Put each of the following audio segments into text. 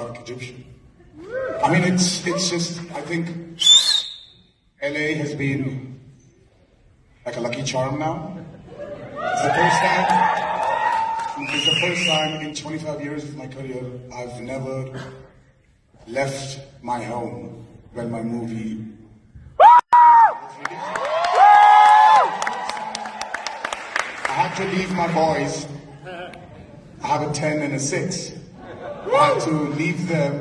dark Egyptian. I mean, it's just, I think LA has been like a lucky charm now. It's the first time in 25 years of my career I've never left my home when my movie. I had to leave my boys. I have a 10 and a 6. I had to leave them.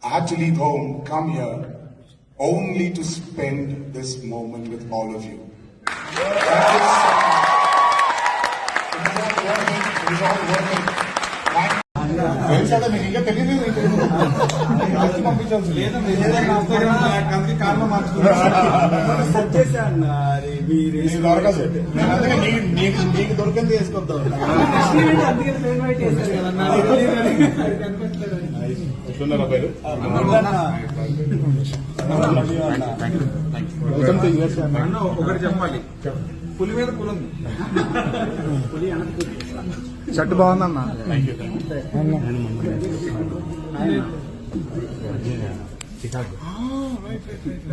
I had to leave home, come here, only to spend this moment with all of you. It was all worth it. మీకు తెలియదు నీకు దొరికింది వేసుకొద్దాం. పేరు ఒకటి చెప్పాలి, పులి మీద పులి ఉంది. పులి షర్ట్ బాగుందన్న.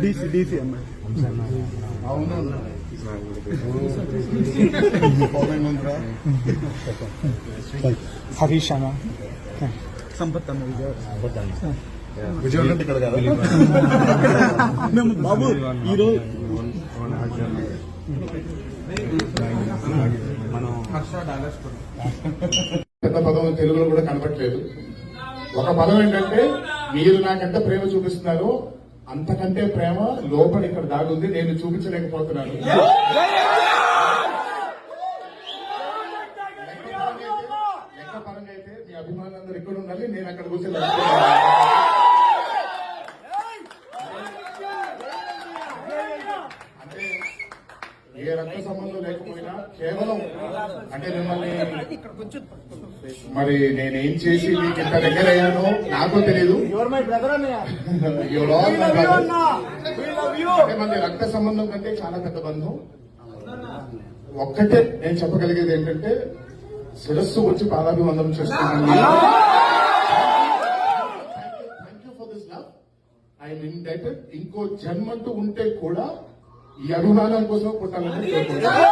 డీసీ అమ్మ అవును హరీష్ అన్న సంపత్ అన్న విజయవాడ ఇక్కడ కదా బాబు ఈరోజు పెద్ద పదం తెలుగులో కూడా కనపట్లేదు. ఒక పదం ఏంటంటే, మీరు నాకెంత ప్రేమ చూపిస్తున్నారో అంతకంటే ప్రేమ లోపల ఇక్కడ దాగుంది, నేను చూపించలేకపోతున్నాను. లెక్క పరంగా అయితే మీ అభిమానులందరూ ఇక్కడ ఉండాలి, నేను అక్కడ కూర్చొని ఏ రక్త సంబంధం లేకపోయినా కేవలం అంటే మిమ్మల్ని మరి నేనేం చేసి మీకు ఇంత దగ్గర అయ్యానో నాకు తెలియదు. అంటే మన రక్త సంబంధం కంటే చాలా పెద్ద బంధం. ఒక్కటే నేను చెప్పగలిగేది ఏంటంటే, శిరస్సు వచ్చి పాదాభివందనం చేస్తున్నాను. Thank you for this love. I'm indebted. ఇంకో జన్మంటూ ఉంటే కూడా ఈ అభిమానం కోసం పుట్టాలని కోరుకుంటున్నాను.